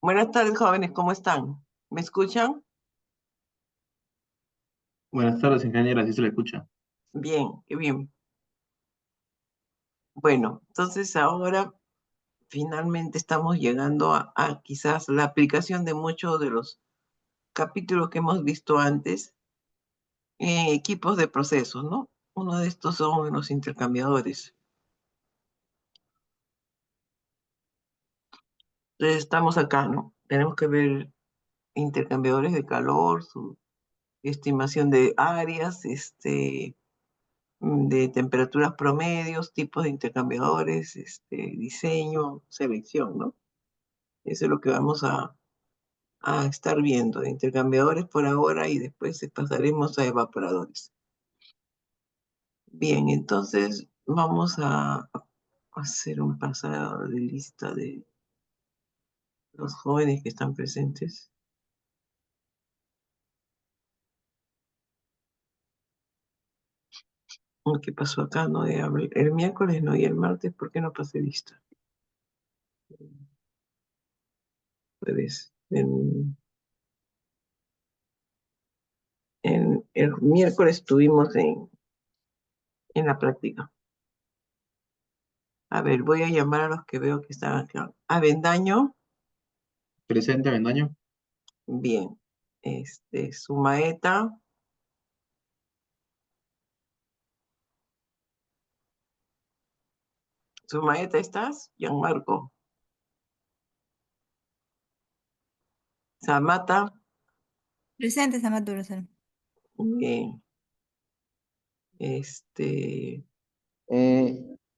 Buenas tardes, jóvenes, ¿cómo están? ¿Me escuchan? Buenas tardes, ingeniera, si se le escucha. Bien, qué bien. Bueno, entonces ahora finalmente estamos llegando a quizás la aplicación de muchos de los capítulos que hemos visto antes en equipos de procesos, ¿no? Uno de estos son los intercambiadores. Entonces estamos acá, ¿no? Tenemos que ver intercambiadores de calor, su estimación de áreas, de temperaturas promedios, tipos de intercambiadores, diseño, selección, ¿no? Eso es lo que vamos a estar viendo, de intercambiadores por ahora y después pasaremos a evaporadores. Bien, entonces vamos a hacer un pasado de lista de los jóvenes que están presentes. ¿Qué pasó acá? No, el miércoles no y el martes, ¿por qué no pasé lista? Pues el miércoles estuvimos en la práctica. A ver, voy a llamar a los que veo que están acá. Avendaño, Presente, Avendaño. bien. Sumaeta, Sumaeta, ¿estás? Gianmarco. Samata, Presente, Samaturo. bien. Este,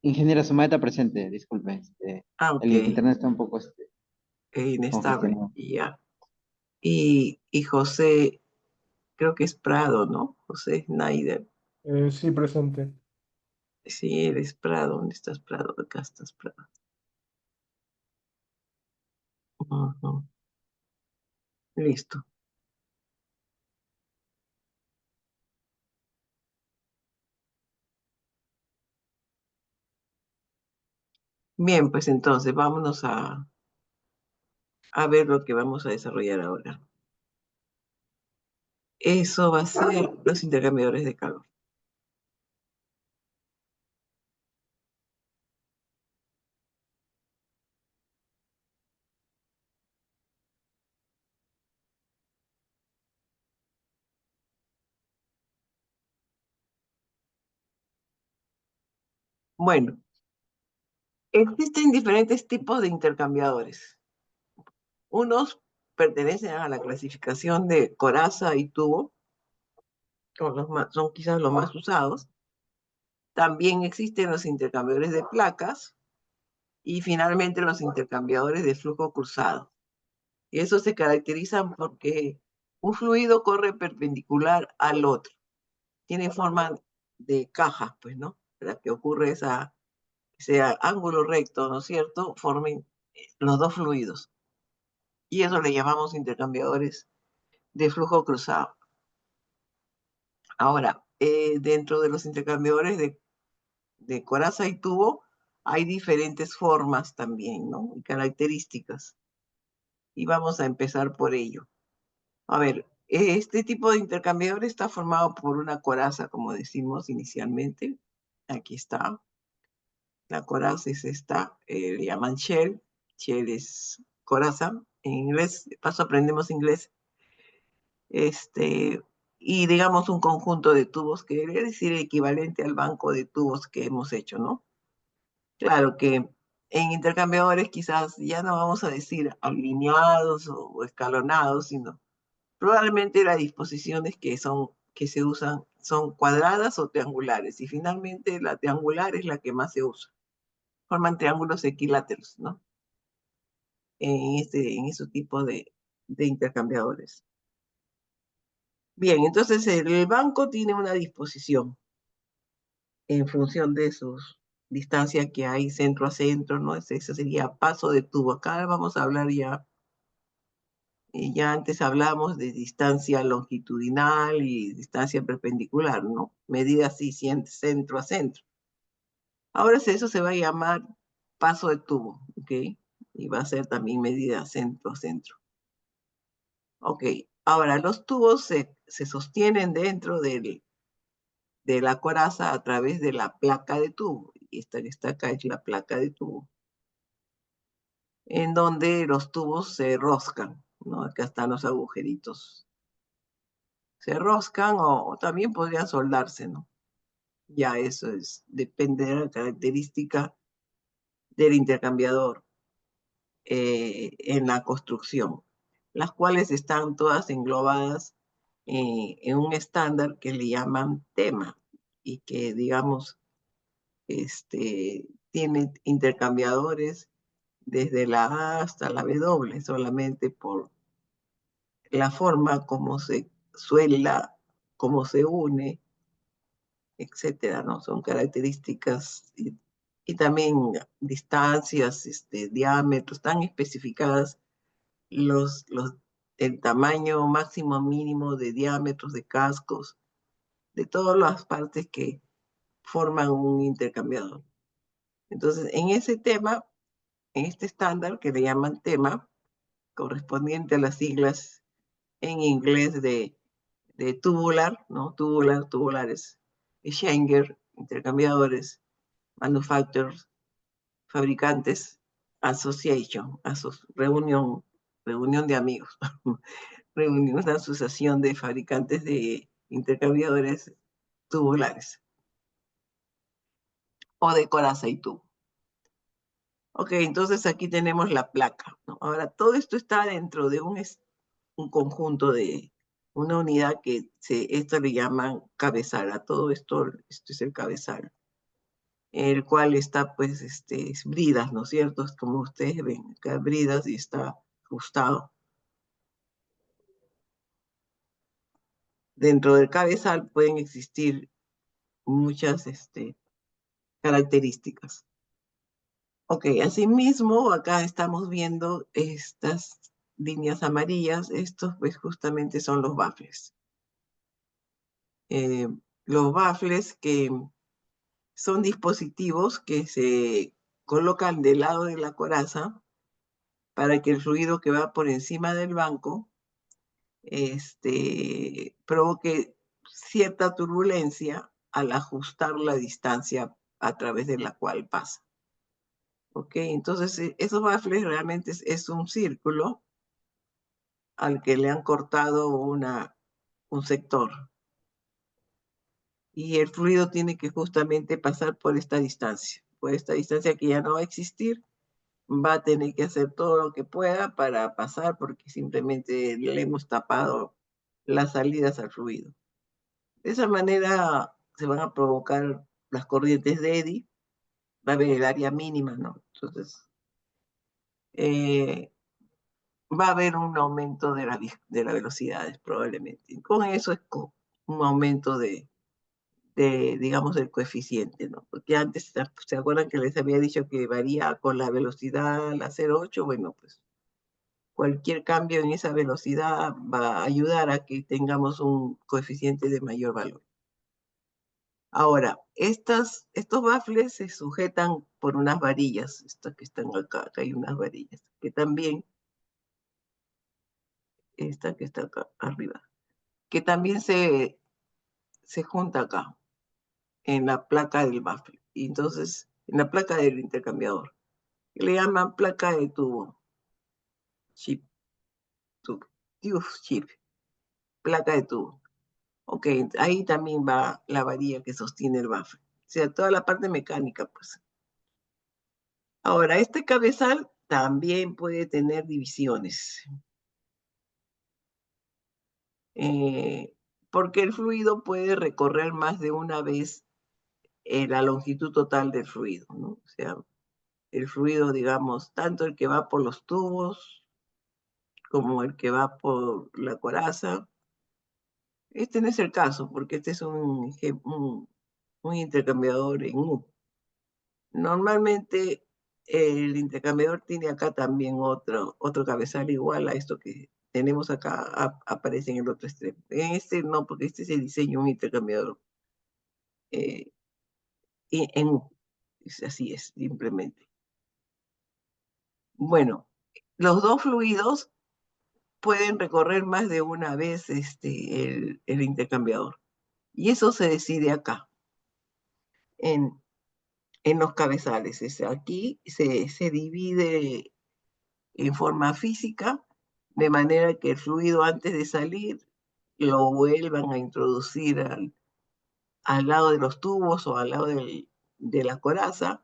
Ingeniera Sumaeta presente, disculpe. ok, El internet está un poco inestable, congestionado. ya. Y José, creo que es Prado, ¿no? José Schneider. Sí, presente. Sí, eres Prado. ¿Dónde estás, Prado? Acá estás, Prado. Ujú, listo. Bien, pues entonces vámonos a ver lo que vamos a desarrollar ahora. Eso va a ser los intercambiadores de calor. Bueno, existen diferentes tipos de intercambiadores. Unos pertenecen a la clasificación de coraza y tubo, son quizás los más usados. También existen los intercambiadores de placas y finalmente los intercambiadores de flujo cruzado. Y esos se caracterizan porque un fluido corre perpendicular al otro. Tiene forma de caja, pues, ¿no? Para que ocurra ese ángulo recto, ¿no es cierto? Formen los dos fluidos. Y eso le llamamos intercambiadores de flujo cruzado. Ahora, dentro de los intercambiadores de coraza y tubo, hay diferentes formas también, ¿no? Y características. Y vamos a empezar por ello. A ver, este tipo de intercambiador está formado por una coraza, como decimos inicialmente. Aquí está. La coraza es esta, le llaman shell. Shell es coraza. En inglés, de paso aprendemos inglés. Este, y digamos un conjunto de tubos que debería decir el equivalente al banco de tubos que hemos hecho, ¿no? Claro que en intercambiadores quizás ya no vamos a decir alineados o escalonados, sino probablemente las disposiciones que se usan son cuadradas o triangulares, y finalmente la triangular es la que más se usa. Forman triángulos equiláteros, ¿no? En ese tipo de intercambiadores. Bien, entonces el banco tiene una disposición en función de sus distancias que hay centro a centro, ¿no? Ese sería paso de tubo. Acá vamos a hablar ya, ya antes hablamos de distancia longitudinal y distancia perpendicular, ¿no? Medida así, centro a centro. Ahora eso se va a llamar paso de tubo, ¿ok? y va a ser también medida centro a centro. Ok, ahora los tubos se sostienen dentro de la coraza a través de la placa de tubo. Y esta que está acá es la placa de tubo, en donde los tubos se roscan, ¿no? Acá están los agujeritos. Se roscan o también podrían soldarse, ¿no? Ya eso depende de la característica del intercambiador en la construcción, las cuales están todas englobadas en un estándar que le llaman tema y que, digamos, tiene intercambiadores desde la A hasta la W, solamente por la forma como se suela, cómo se une, etcétera, ¿no? Son características y también distancias, diámetros, están especificadas los, el tamaño máximo mínimo de diámetros de cascos, de todas las partes que forman un intercambiador. Entonces, en ese tema, en este estándar que le llaman tema, correspondiente a las siglas en inglés de tubular, ¿no? Tubulares, Schenker, intercambiadores, manufacturers, fabricantes, association, reunión de amigos, una asociación de fabricantes de intercambiadores tubulares o de coraza y tubo. Ok, entonces aquí tenemos la placa, ¿no? Ahora, todo esto está dentro de un conjunto de una unidad que esto le llaman cabezal. A todo esto es el cabezal, el cual está, pues, es bridas, ¿no es cierto? Es como ustedes ven, acá bridas y está ajustado. Dentro del cabezal pueden existir muchas características. Ok, asimismo, acá estamos viendo estas líneas amarillas. Estos, pues, justamente son los baffles. Los baffles que son dispositivos que se colocan del lado de la coraza para que el fluido que va por encima del banco provoque cierta turbulencia al ajustar la distancia a través de la cual pasa. ¿Ok? Entonces, esos baffles realmente es un círculo al que le han cortado un sector. Y el fluido tiene que justamente pasar por esta distancia que ya no va a existir, va a tener que hacer todo lo que pueda para pasar porque simplemente le hemos tapado las salidas al fluido. De esa manera se van a provocar las corrientes de eddy, va a haber el área mínima, ¿no? Entonces, va a haber un aumento de las velocidades probablemente. Con eso es un aumento digamos, del coeficiente, ¿no? Porque antes, ¿se acuerdan que les había dicho que varía con la velocidad, la 0,8? Bueno, pues cualquier cambio en esa velocidad va a ayudar a que tengamos un coeficiente de mayor valor. Ahora, estos baffles se sujetan por unas varillas, estas que están acá hay unas varillas, que también, esta que está acá arriba, que también se junta acá, en la placa del baffle, y entonces, en la placa del intercambiador, que le llaman placa de tubo, chip, chip, placa de tubo. Ok, ahí también va la varilla que sostiene el baffle. O sea, toda la parte mecánica, pues. Ahora, este cabezal también puede tener divisiones. Porque el fluido puede recorrer más de una vez la longitud total del fluido, ¿no? O sea, el fluido, digamos, tanto el que va por los tubos como el que va por la coraza. Este no es el caso, porque este es un intercambiador en U. Normalmente el intercambiador tiene acá también otro cabezal igual a esto que tenemos acá, aparece en el otro extremo. En este no, porque este es el diseño de un intercambiador eh, en U. Así es, simplemente. Bueno, los dos fluidos pueden recorrer más de una vez el intercambiador. Y eso se decide acá, en, en los cabezales. Aquí se divide en forma física, de manera que el fluido antes de salir lo vuelvan a introducir al lado de los tubos o al lado de la coraza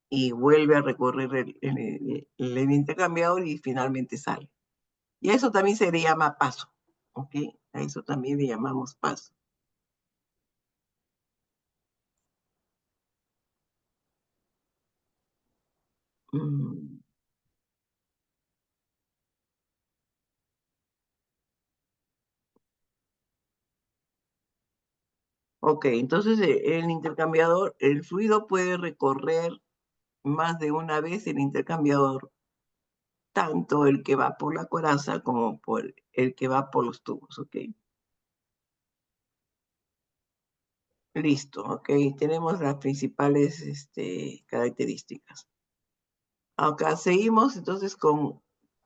y vuelve a recorrer el intercambiador y finalmente sale. Y a eso también se le llama paso, ¿ok? A eso también le llamamos paso. Mm. Ok, entonces el intercambiador, el fluido puede recorrer más de una vez el intercambiador, tanto el que va por la coraza como por el que va por los tubos, ¿ok? Listo, ok, tenemos las principales características. Acá seguimos entonces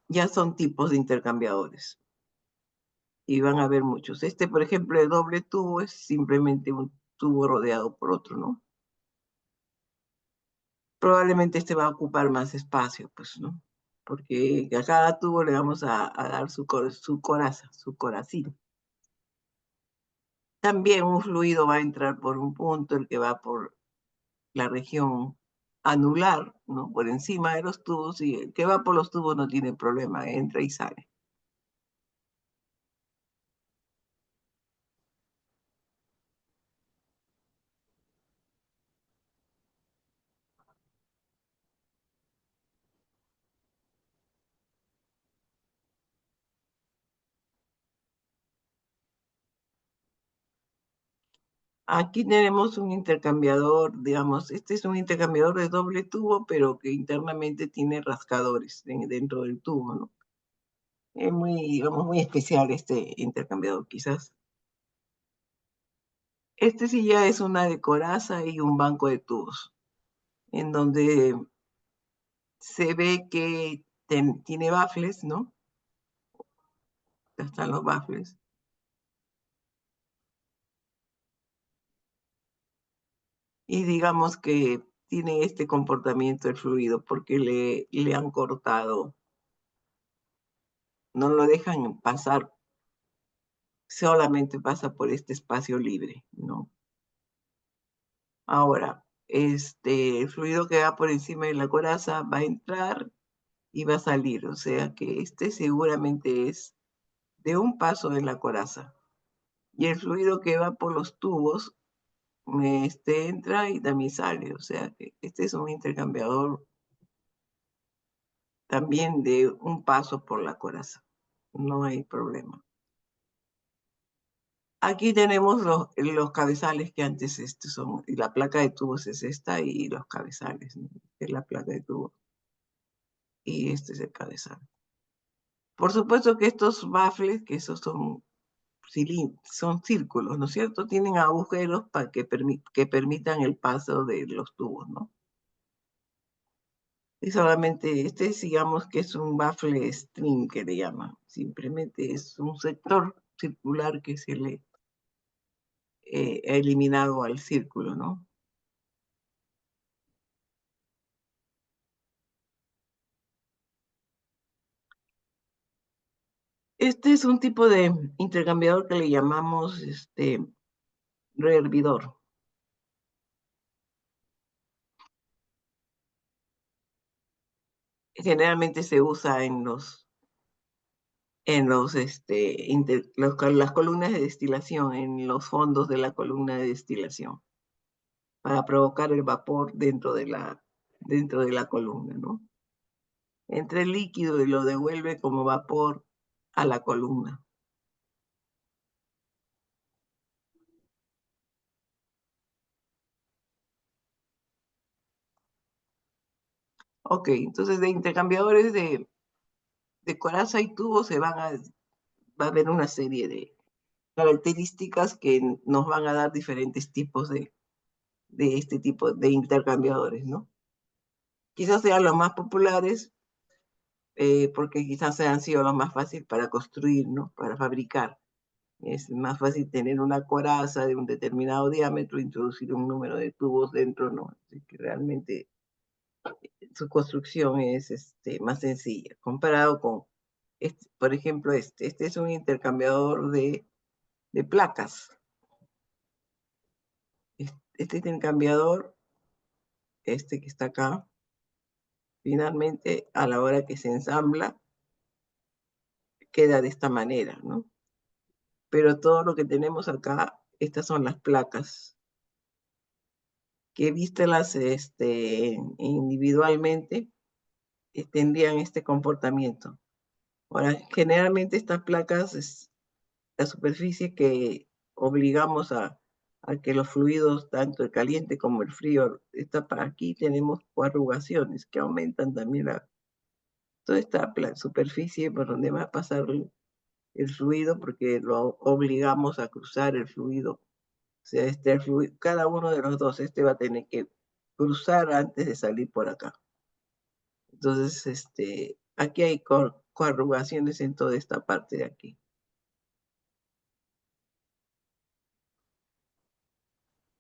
ya son tipos de intercambiadores y van a haber muchos. Por ejemplo, el doble tubo es simplemente un tubo rodeado por otro, ¿no? Probablemente va a ocupar más espacio, pues, ¿no? Porque a cada tubo le vamos a dar su coraza, su coracín. También un fluido va a entrar por un punto, el que va por la región anular, ¿no? Por encima de los tubos, y el que va por los tubos no tiene problema, entra y sale. Aquí tenemos un intercambiador, digamos, este es un intercambiador de doble tubo, pero que internamente tiene rascadores dentro del tubo, ¿no? Es muy, digamos, muy especial este intercambiador, quizás. Este sí ya es una de coraza y un banco de tubos, en donde se ve que tiene baffles, ¿no? Acá están los baffles. Y digamos que tiene este comportamiento el fluido porque le han cortado, no lo dejan pasar, solamente pasa por este espacio libre, ¿no? Ahora, el fluido que va por encima de la coraza va a entrar y va a salir, o sea que seguramente es de un paso de la coraza. Y el fluido que va por los tubos, entra y también sale, o sea que este es un intercambiador también de un paso por la coraza. No hay problema. Aquí tenemos los cabezales que antes son, y la placa de tubos es esta y los cabezales, ¿no? Es la placa de tubos y este es el cabezal. Por supuesto que estos baffles, que esos son círculos, ¿no es cierto? Tienen agujeros para que permitan el paso de los tubos, ¿no? Y solamente digamos que es un baffle string que le llaman. Simplemente es un sector circular que se le ha eliminado al círculo, ¿no? Este es un tipo de intercambiador que le llamamos rehervidor. Generalmente se usa las columnas de destilación, en los fondos de la columna de destilación, para provocar el vapor dentro de la columna, ¿no? Entra el líquido y lo devuelve como vapor a la columna. Ok, entonces de intercambiadores de coraza y tubo va a haber una serie de características que nos van a dar diferentes tipos de este tipo de intercambiadores, ¿no? Quizás sean los más populares, porque quizás han sido los más fáciles para construir, ¿no? Para fabricar. Es más fácil tener una coraza de un determinado diámetro, introducir un número de tubos dentro, ¿no? Así que realmente su construcción es más sencilla, comparado con, por ejemplo, este es un intercambiador de placas. Este intercambiador, este que está acá, finalmente a la hora que se ensambla, queda de esta manera, ¿no? Pero todo lo que tenemos acá, estas son las placas, que vístelas individualmente, tendrían este comportamiento. Ahora, generalmente estas placas es la superficie que obligamos a que los fluidos, tanto el caliente como el frío, está para aquí tenemos coarrugaciones que aumentan también toda esta superficie por donde va a pasar el fluido, porque lo obligamos a cruzar el fluido. O sea, el fluido, cada uno de los dos, va a tener que cruzar antes de salir por acá. Entonces, aquí hay coarrugaciones en toda esta parte de aquí.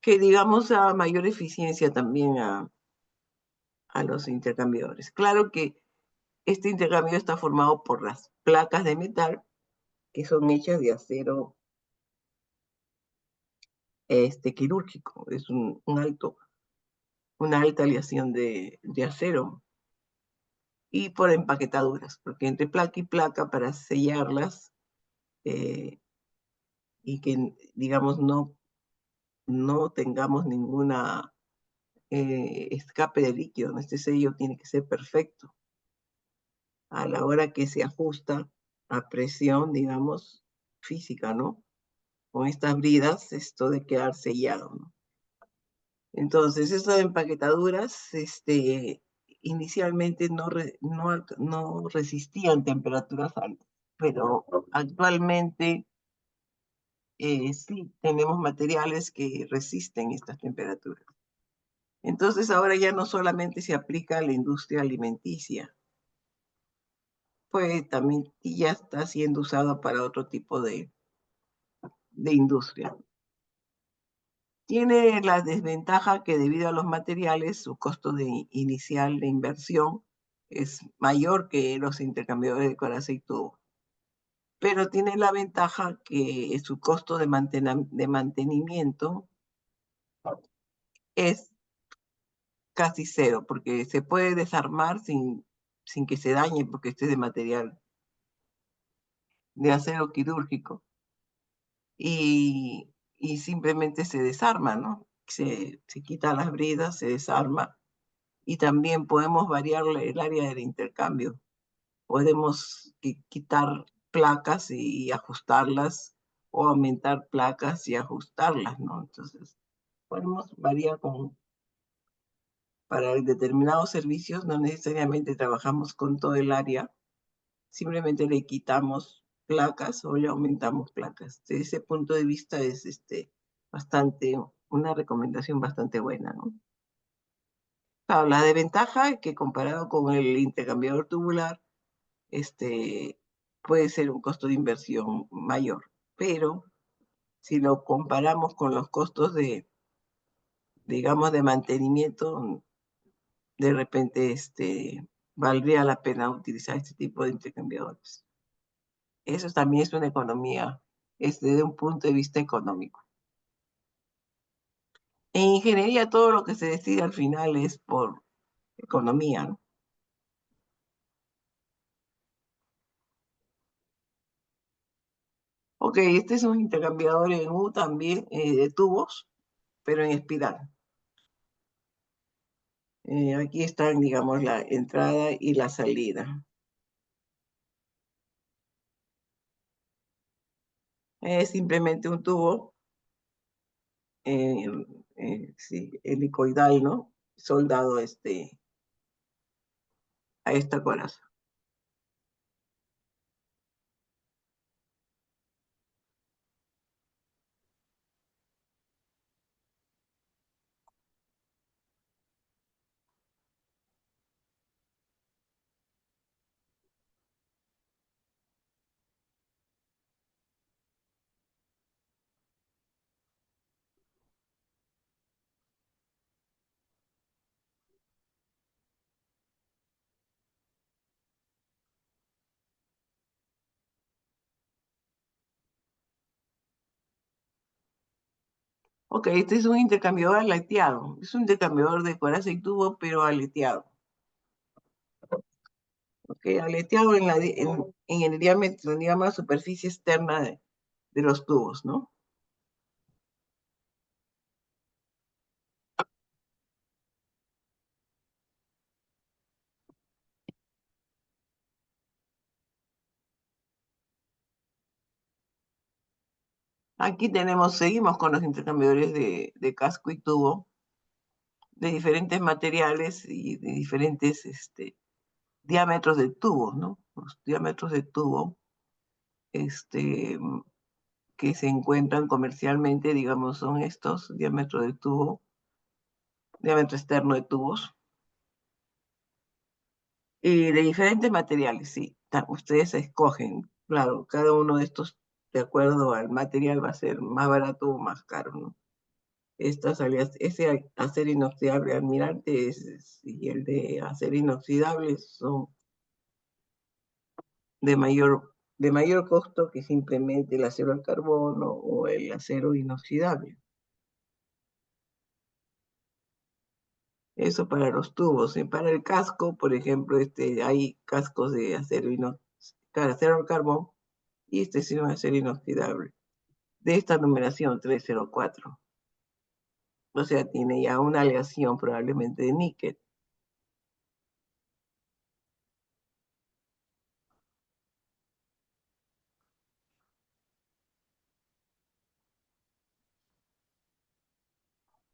Que digamos a mayor eficiencia también a los intercambiadores. Claro que este intercambio está formado por las placas de metal, que son hechas de acero quirúrgico. Es una alta aleación de acero. Y por empaquetaduras, porque entre placa y placa para sellarlas, y que, digamos, no tengamos ninguna escape de líquido, ¿no? Este sello tiene que ser perfecto. A la hora que se ajusta a presión, digamos, física, ¿no? Con estas bridas, esto de quedar sellado, ¿no? Entonces, estas empaquetaduras, inicialmente no resistían temperaturas altas, pero actualmente sí tenemos materiales que resisten estas temperaturas. Entonces, ahora ya no solamente se aplica a la industria alimenticia, pues también ya está siendo usado para otro tipo de industria. Tiene la desventaja que debido a los materiales, su costo inicial de inversión es mayor que los intercambiadores de coraza y tubo. Pero tiene la ventaja que su costo de mantenimiento es casi cero, porque se puede desarmar sin que se dañe, porque este es de material de acero quirúrgico. Y simplemente se desarma, ¿no? Se quitan las bridas, se desarma. Y también podemos variar el área del intercambio. Podemos quitar placas y ajustarlas, o aumentar placas y ajustarlas, ¿no? Entonces, podemos variar para determinados servicios, no necesariamente trabajamos con todo el área, simplemente le quitamos placas o le aumentamos placas. Desde ese punto de vista es una recomendación bastante buena, ¿no? Claro, la desventaja es que comparado con el intercambiador tubular, puede ser un costo de inversión mayor, pero si lo comparamos con los costos digamos, de mantenimiento, de repente valdría la pena utilizar este tipo de intercambiadores. Eso también es una economía, desde un punto de vista económico. En ingeniería todo lo que se decide al final es por economía, ¿no? Ok, este es un intercambiador en U también, de tubos, pero en espiral. Aquí están, digamos, la entrada y la salida. Es simplemente un tubo, eh, sí, helicoidal, ¿no? Soldado a esta coraza. Ok, este es un intercambiador aleteado. Es un intercambiador de coraza y tubo, pero aleteado. Ok, aleteado en el diámetro, digamos, la superficie externa de los tubos, ¿no? Aquí seguimos con los intercambiadores de casco y tubo, de diferentes materiales y de diferentes diámetros de tubo, ¿no? Los diámetros de tubo este, que se encuentran comercialmente, digamos, son estos, diámetro de tubo, diámetro externo de tubos, y de diferentes materiales, sí. Ustedes escogen, claro, cada uno de estos, de acuerdo al material, va a ser más barato o más caro, ¿no? Ese acero inoxidable Almirante y el de acero inoxidable son de mayor costo que simplemente el acero al carbono o el acero inoxidable. Eso para los tubos. Y para el casco, por ejemplo, hay cascos de acero al carbón y este es un acero inoxidable. De esta numeración 304. O sea, tiene ya una aleación probablemente de níquel.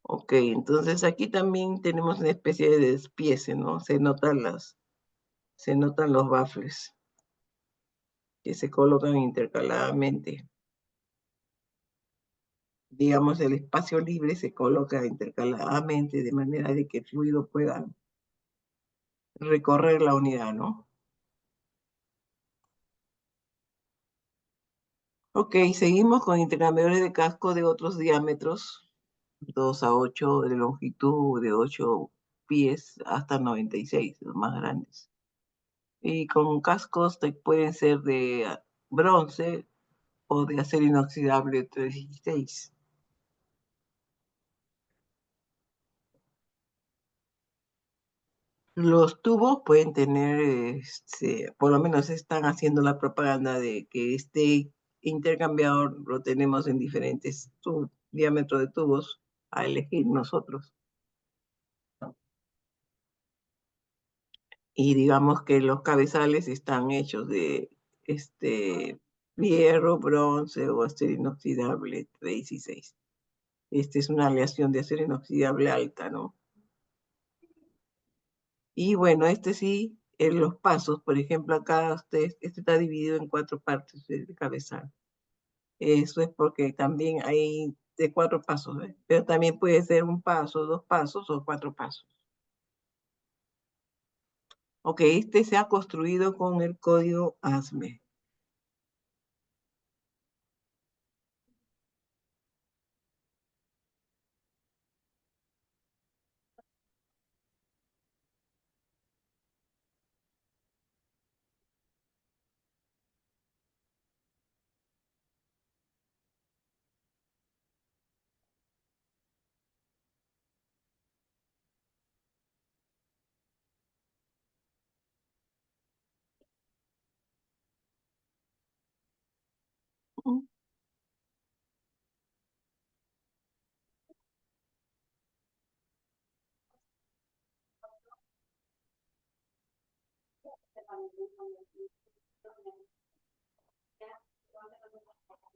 Ok, entonces aquí también tenemos una especie de despiece, ¿no? Se notan los baffles que se colocan intercaladamente. Digamos, el espacio libre se coloca intercaladamente de manera de que el fluido pueda recorrer la unidad, ¿no? Ok, seguimos con intercambiadores de casco de otros diámetros, 2 a 8 de longitud, de 8 pies hasta 96, los más grandes. Y con cascos pueden ser de bronce o de acero inoxidable 316. Los tubos pueden tener, por lo menos están haciendo la propaganda de que este intercambiador lo tenemos en diferentes diámetros de tubos a elegir nosotros. Y digamos que los cabezales están hechos de hierro, bronce o acero inoxidable 316. Esta es una aleación de acero inoxidable alta, ¿no? Y bueno, sí, en los pasos, por ejemplo, acá este está dividido en 4 partes de cabezal. Eso es porque también hay de 4 pasos, ¿eh? Pero también puede ser un paso, 2 pasos o 4 pasos. Ok, se ha construido con el código ASME.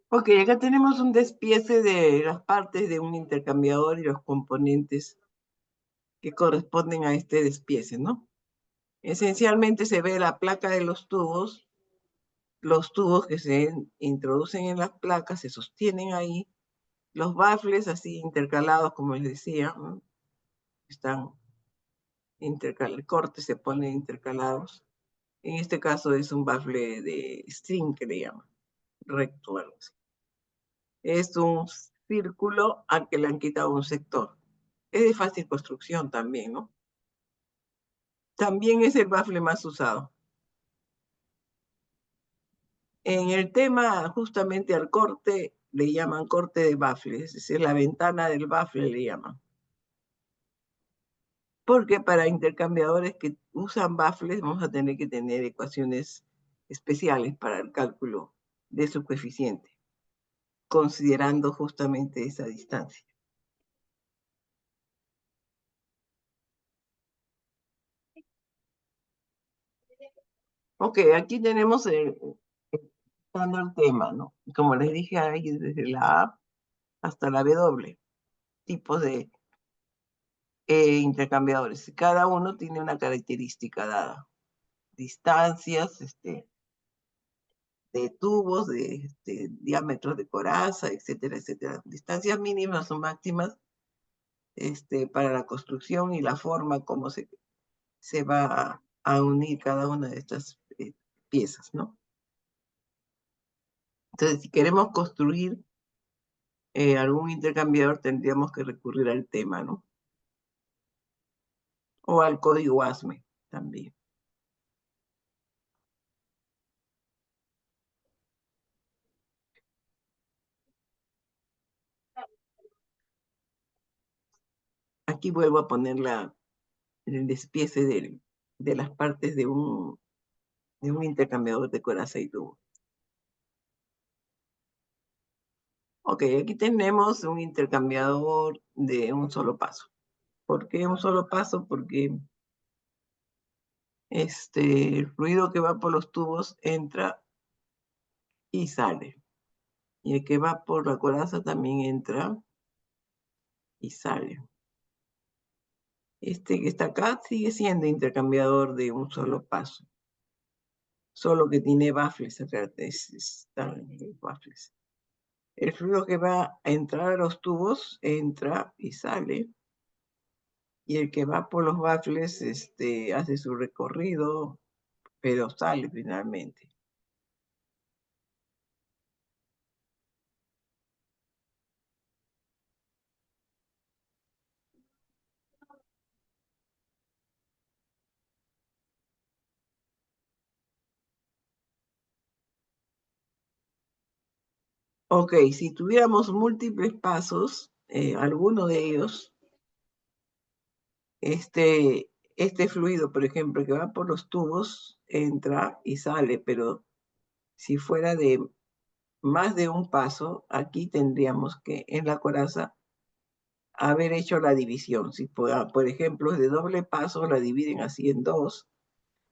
Ok, acá tenemos un despiece de las partes de un intercambiador y los componentes que corresponden a este despiece, ¿no? Esencialmente se ve la placa de los tubos que se introducen en las placas, se sostienen ahí, los baffles así intercalados, como les decía, ¿no? Están el corte se pone intercalados. En este caso es un baffle de string que le llaman, recto, algo así. Es un círculo al que le han quitado un sector. Es de fácil construcción también, ¿no? También es el baffle más usado. En el tema justamente al corte, le llaman corte de baffle, es decir, la ventana del baffle le llaman. Porque para intercambiadores que usan baffles vamos a tener que tener ecuaciones especiales para el cálculo de su coeficiente, considerando justamente esa distancia. Ok, aquí tenemos el tema, ¿no? Como les dije, hay desde la A hasta la W, tipos de intercambiadores. Cada uno tiene una característica dada. Distancias, de tubos, de diámetros de coraza, etcétera, etcétera. Distancias mínimas o máximas para la construcción y la forma como se va a unir cada una de estas piezas, ¿no? Entonces, si queremos construir algún intercambiador, tendríamos que recurrir al tema, ¿no? O al código ASME también. Aquí vuelvo a poner el despiece de las partes de un intercambiador de coraza y tubo. Ok, aquí tenemos un intercambiador de un solo paso. ¿Por qué un solo paso? Porque el fluido que va por los tubos entra y sale. Y el que va por la coraza también entra y sale. Este que está acá sigue siendo intercambiador de un solo paso. Solo que tiene baffles, están baffles. El fluido que va a entrar a los tubos entra y sale. Y el que va por los baffles hace su recorrido, pero sale finalmente. Ok, si tuviéramos múltiples pasos, alguno de ellos, este fluido, por ejemplo, que va por los tubos, entra y sale, pero si fuera de más de un paso, aquí tendríamos que en la coraza haber hecho la división. Si por ejemplo es de doble paso, la dividen así en dos,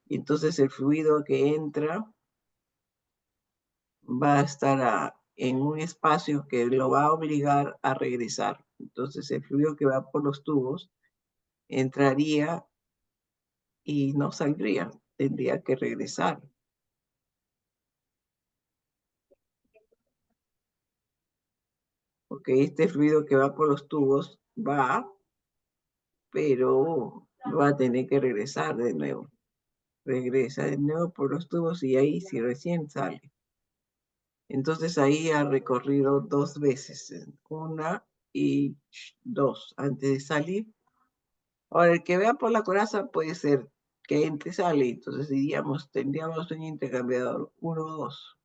y entonces el fluido que entra va a estar en un espacio que lo va a obligar a regresar. Entonces el fluido que va por los tubos entraría y no saldría, tendría que regresar. Porque este fluido que va por los tubos va, pero va a tener que regresar de nuevo. Regresa de nuevo por los tubos y ahí sí recién sale. Entonces ahí ha recorrido dos veces, una y dos antes de salir. Ahora, el que vea por la coraza puede ser que entre y sale, entonces diríamos, tendríamos un intercambiador 1 o 2.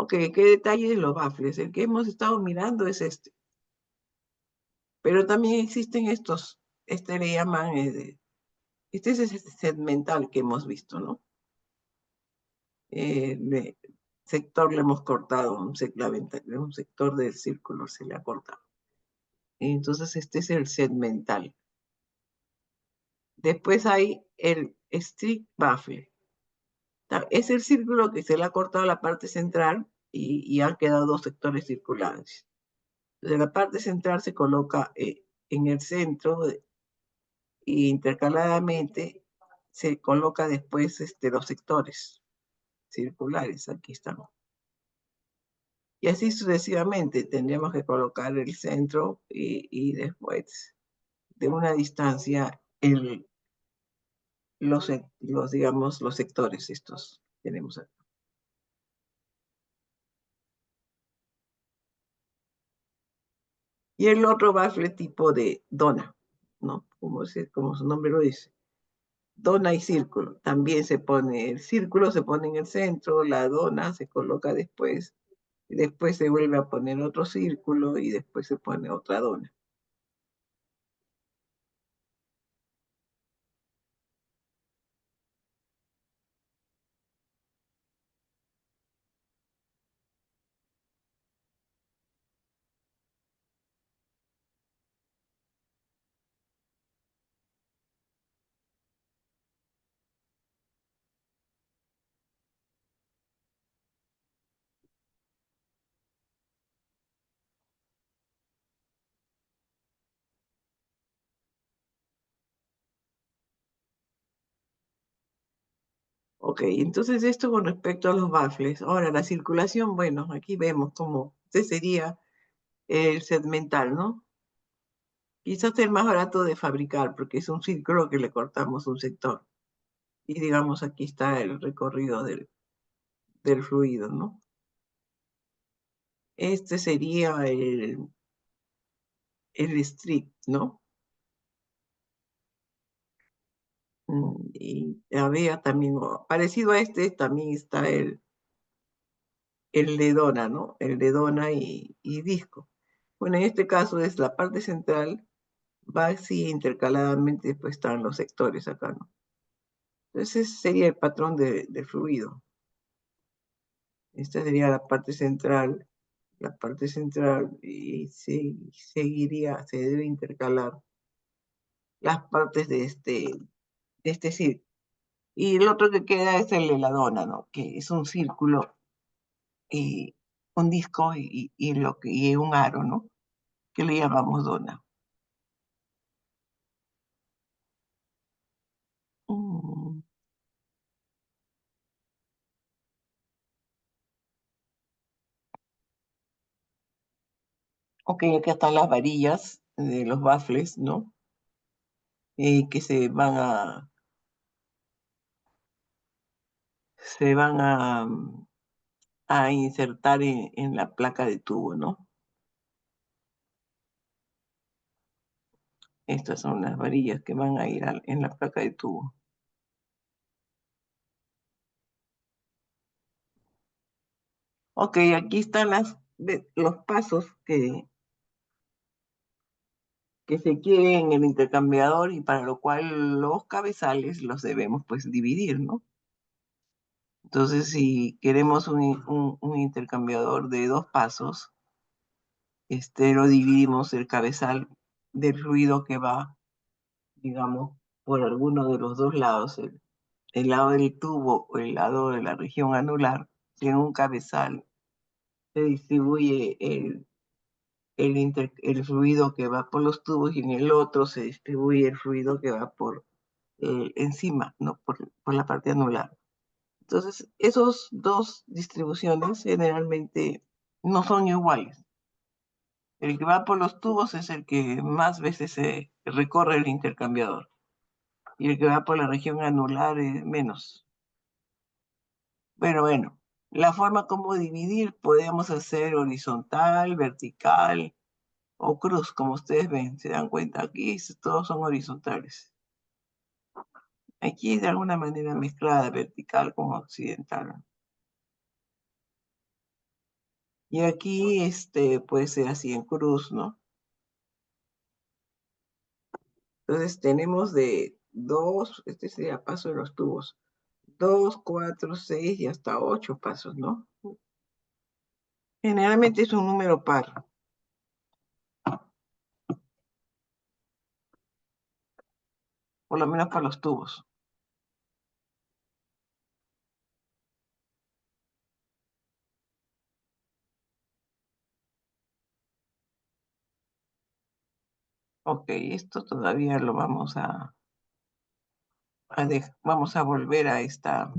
Ok, ¿qué detalle de los baffles? El que hemos estado mirando es este. Pero también existen estos, le llaman, este es ese segmental que hemos visto, ¿no? Sector le hemos cortado, un sector del círculo se le ha cortado. Entonces este es el segmental. Después hay el strict baffle. Es el círculo que se le ha cortado la parte central y han quedado dos sectores circulares. De la parte central se coloca en el centro e intercaladamente se coloca después los sectores circulares. Aquí están. Y así sucesivamente tendríamos que colocar el centro y después de una distancia digamos, los sectores estos tenemos aquí. Y el otro bafle tipo de dona, ¿no? Como su nombre lo dice. Dona y círculo. También se pone, el círculo se pone en el centro, la dona se coloca después, y después se vuelve a poner otro círculo y después se pone otra dona. Ok, entonces esto con respecto a los baffles. Ahora, la circulación, bueno, aquí vemos cómo este sería el segmental, ¿no? Quizás el más barato de fabricar, porque es un círculo que le cortamos un sector. Y digamos, aquí está el recorrido del fluido, ¿no? Este sería el strip, ¿no? Y había también, parecido a este, también está el de dona, ¿no? El de dona y disco. Bueno, en este caso es la parte central, va así intercaladamente, después están los sectores acá, ¿no? Entonces ese sería el patrón de fluido. Esta sería la parte central, y se debe intercalar las partes de este círculo. Y el otro que queda es el de la dona, ¿no? Que es un círculo, eh, un disco y un aro, ¿no? Que le llamamos dona. Mm, Ok, aquí están las varillas de los baffles, ¿no? Que se van a insertar en la placa de tubo, ¿no? Estas son las varillas que van a ir en la placa de tubo. Ok, aquí están los pasos que se quieren en el intercambiador y para lo cual los cabezales los debemos pues dividir, ¿no? Entonces, si queremos un intercambiador de 2 pasos, lo dividimos el cabezal del fluido que va, digamos, por alguno de los dos lados, el lado del tubo o el lado de la región anular. Si en un cabezal se distribuye el fluido que va por los tubos y en el otro se distribuye el fluido que va por encima, ¿no? Por la parte anular. Entonces, esos dos distribuciones generalmente no son iguales. El que va por los tubos es el que más veces se recorre el intercambiador y el que va por la región anular es menos. Bueno, la forma como dividir podemos hacer horizontal, vertical o cruz, como ustedes ven, se dan cuenta, aquí todos son horizontales. Aquí de alguna manera mezclada vertical con occidental. Y aquí puede ser así en cruz, ¿no? Entonces tenemos de 2, este sería paso de los tubos, 2, 4, 6 y hasta 8 pasos, ¿no? Generalmente es un número par, por lo menos para los tubos. Ok, esto todavía lo vamos a volver a esta.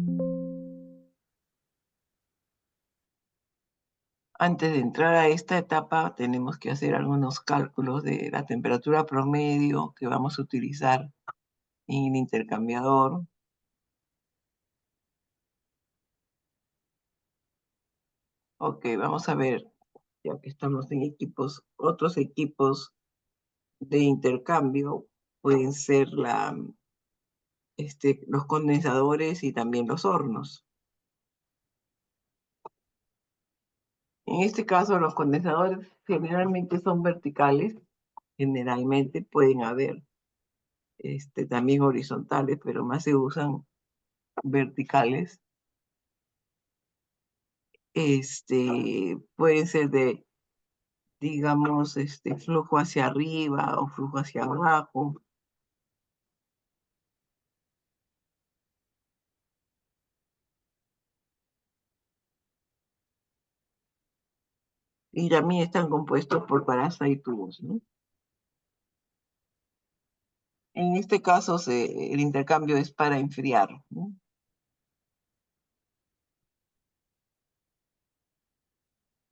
Antes de entrar a esta etapa, tenemos que hacer algunos cálculos de la temperatura promedio que vamos a utilizar en el intercambiador. Ok, vamos a ver. ya que estamos en equipos, otros equipos de intercambio pueden ser los condensadores y también los hornos. En este caso, los condensadores generalmente son verticales, generalmente pueden haber también horizontales, pero más se usan verticales. Pueden ser de, digamos, flujo hacia arriba o flujo hacia abajo. Y también están compuestos por coraza y tubos, ¿no? En este caso, el intercambio es para enfriar, ¿no?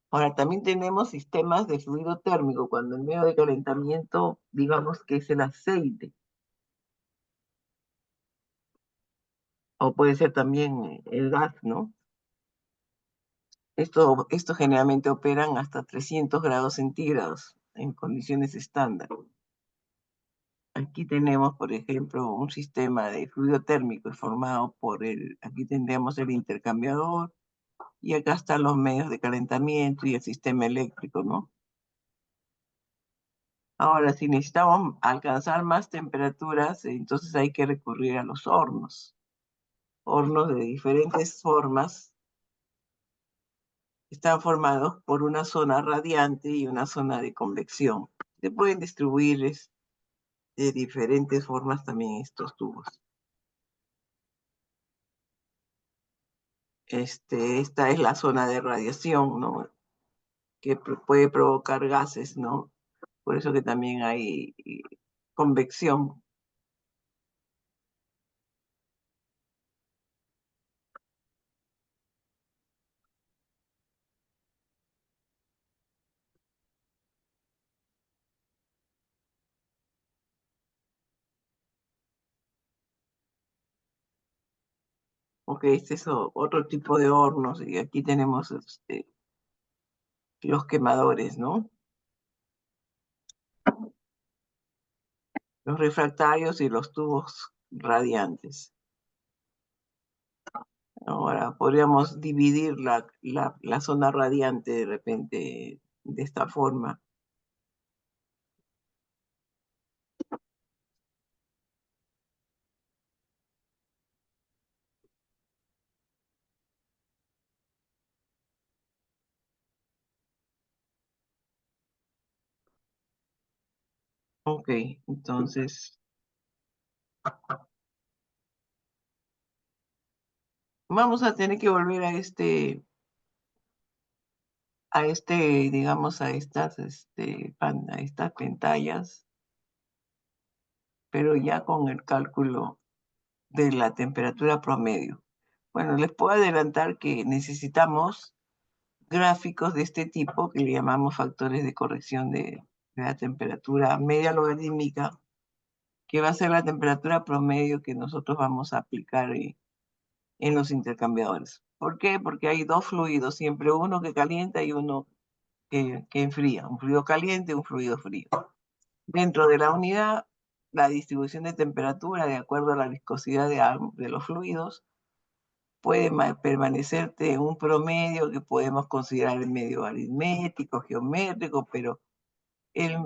Ahora, también tenemos sistemas de fluido térmico, cuando el medio de calentamiento, digamos que es el aceite, o puede ser también el gas, ¿no? Esto generalmente operan hasta 300 grados centígrados en condiciones estándar. Aquí tenemos, por ejemplo, un sistema de fluido térmico formado por aquí tendríamos el intercambiador, y acá están los medios de calentamiento y el sistema eléctrico, ¿no? Ahora, si necesitamos alcanzar más temperaturas, entonces hay que recurrir a los hornos. Hornos de diferentes formas están formados por una zona radiante y una zona de convección. Se pueden distribuir de diferentes formas también estos tubos. Esta es la zona de radiación, ¿no? Que puede provocar gases, ¿no? Por eso que también hay convección. Ok, este es otro tipo de hornos, y aquí tenemos los quemadores, ¿no? Los refractarios y los tubos radiantes. Ahora, podríamos dividir la zona radiante de repente de esta forma. Ok, entonces vamos a tener que volver digamos, a estas pantallas, pero ya con el cálculo de la temperatura promedio. Bueno, les puedo adelantar que necesitamos gráficos de este tipo, que le llamamos factores de corrección de la temperatura media logarítmica, que va a ser la temperatura promedio que nosotros vamos a aplicar en los intercambiadores. ¿Por qué? Porque hay dos fluidos, siempre uno que calienta y uno que enfría, un fluido caliente y un fluido frío. Dentro de la unidad, la distribución de temperatura, de acuerdo a la viscosidad de los fluidos, puede permanecerte un promedio que podemos considerar el medio aritmético, geométrico, pero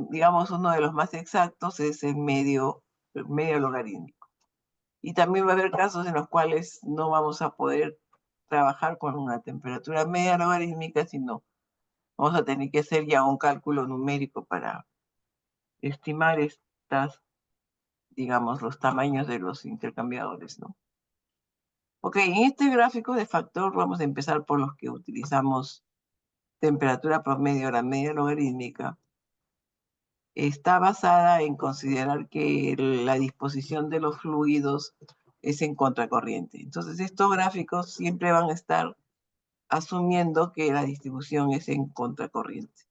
digamos, uno de los más exactos es el medio logarítmico. Y también va a haber casos en los cuales no vamos a poder trabajar con una temperatura media logarítmica, sino vamos a tener que hacer ya un cálculo numérico para estimar digamos, los tamaños de los intercambiadores, ¿no? Ok, en este gráfico de factor vamos a empezar por los que utilizamos temperatura promedio, la media logarítmica. Está basada en considerar que la disposición de los fluidos es en contracorriente. Entonces, estos gráficos siempre van a estar asumiendo que la distribución es en contracorriente.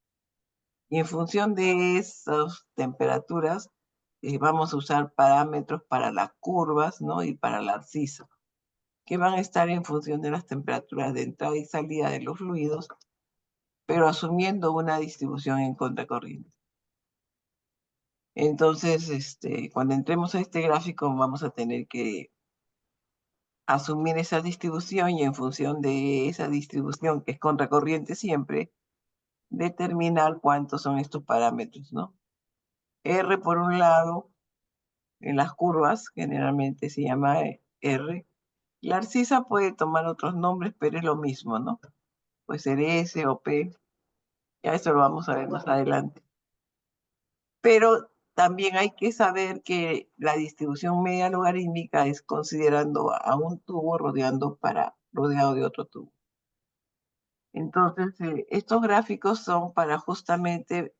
Y en función de esas temperaturas, vamos a usar parámetros para las curvas, ¿no? Y para la abscisa, que van a estar en función de las temperaturas de entrada y salida de los fluidos, pero asumiendo una distribución en contracorriente. Entonces, cuando entremos a este gráfico vamos a tener que asumir esa distribución y en función de esa distribución, que es contracorriente siempre, determinar cuántos son estos parámetros, ¿no? R por un lado, en las curvas generalmente se llama R. La abscisa puede tomar otros nombres, pero es lo mismo, ¿no? Puede ser S o P, ya eso lo vamos a ver más adelante. Pero también hay que saber que la distribución media logarítmica es considerando a un tubo rodeado de otro tubo. Entonces, estos gráficos son para justamente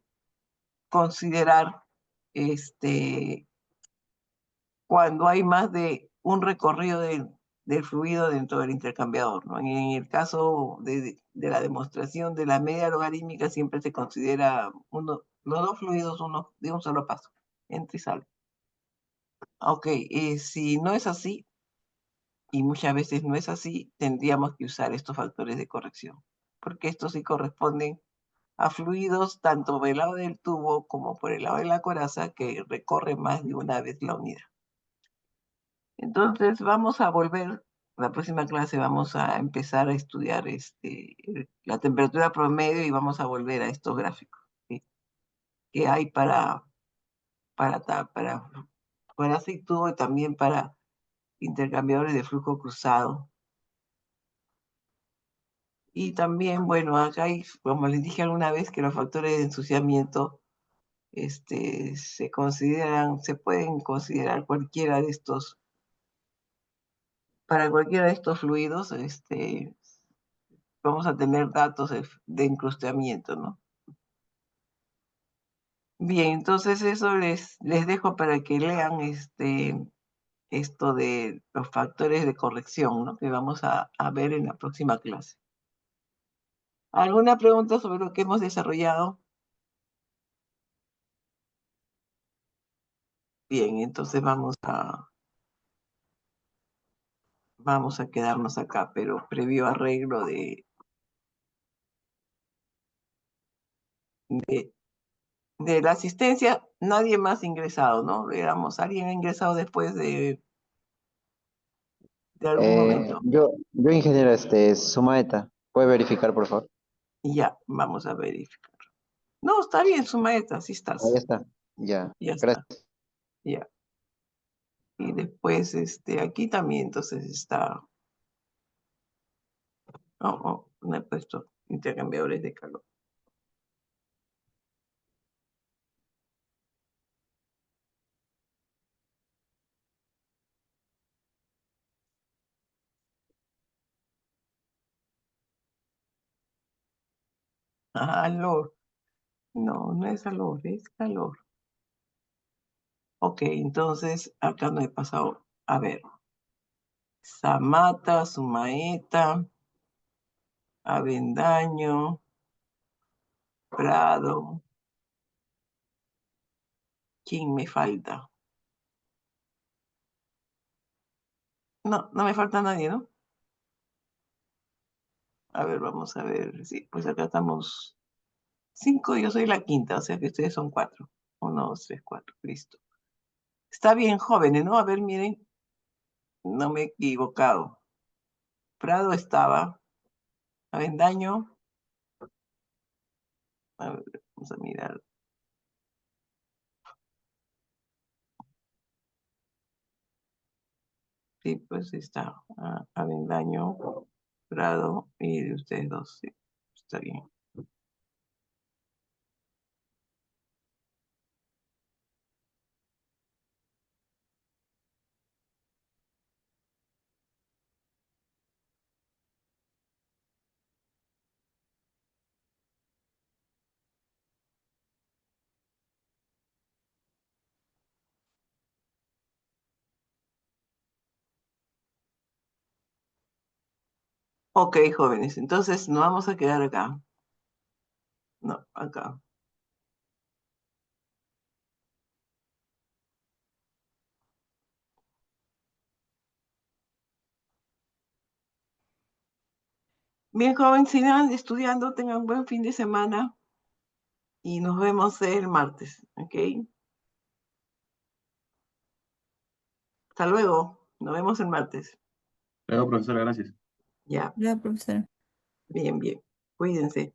considerar cuando hay más de un recorrido del fluido dentro del intercambiador, ¿no? En el caso de la demostración de la media logarítmica siempre se considera los dos fluidos uno de un solo paso, entra y sale. Ok, si no es así, y muchas veces no es así, tendríamos que usar estos factores de corrección, porque estos sí corresponden a fluidos tanto por el lado del tubo como por el lado de la coraza que recorre más de una vez la unidad. Entonces vamos a volver, la próxima clase vamos a empezar a estudiar la temperatura promedio y vamos a volver a estos gráficos, ¿sí? Que hay para coraza y tubo y también para intercambiadores de flujo cruzado. Y también, bueno, acá hay, como les dije alguna vez, que los factores de ensuciamiento se pueden considerar cualquiera de estos, para cualquiera de estos fluidos, vamos a tener datos de incrustamiento, ¿no? Bien, entonces eso les dejo para que lean esto de los factores de corrección, ¿no? Que vamos a ver en la próxima clase. ¿Alguna pregunta sobre lo que hemos desarrollado? Bien, entonces vamos a quedarnos acá, pero previo arreglo de, de la asistencia, nadie más ingresado, ¿no? Digamos, alguien ha ingresado después de algún momento. Yo ingeniero, Sumaeta. ¿Puede verificar, por favor? Y ya, vamos a verificar. No, está bien, Sumaeta, sí Ahí estás. está. Ya. Ya está, Gracias. ya. Y después, aquí también, entonces está, no he puesto intercambiadores de calor. Calor. No, no es calor, es calor. Ok, entonces acá no he pasado. A ver, Samata, Sumaeta, Avendaño, Prado. ¿Quién me falta? No, no me falta nadie, ¿no? A ver, vamos a ver. Sí, pues acá estamos 5, yo soy la quinta, o sea que ustedes son 4. 1, 2, 3, 4, listo. Está bien, jóvenes, ¿no? A ver, miren, no me he equivocado. Prado estaba, Avendaño, a ver, vamos a mirar. Sí, pues está Avendaño, Prado y de ustedes dos, sí, está bien. Ok, jóvenes, entonces nos vamos a quedar acá. No, acá. Bien, joven, sigan estudiando, tengan buen fin de semana y nos vemos el martes, ¿ok? Hasta luego, nos vemos el martes. Luego, profesora, gracias. Ya, La profesora. bien, bien. Cuídense.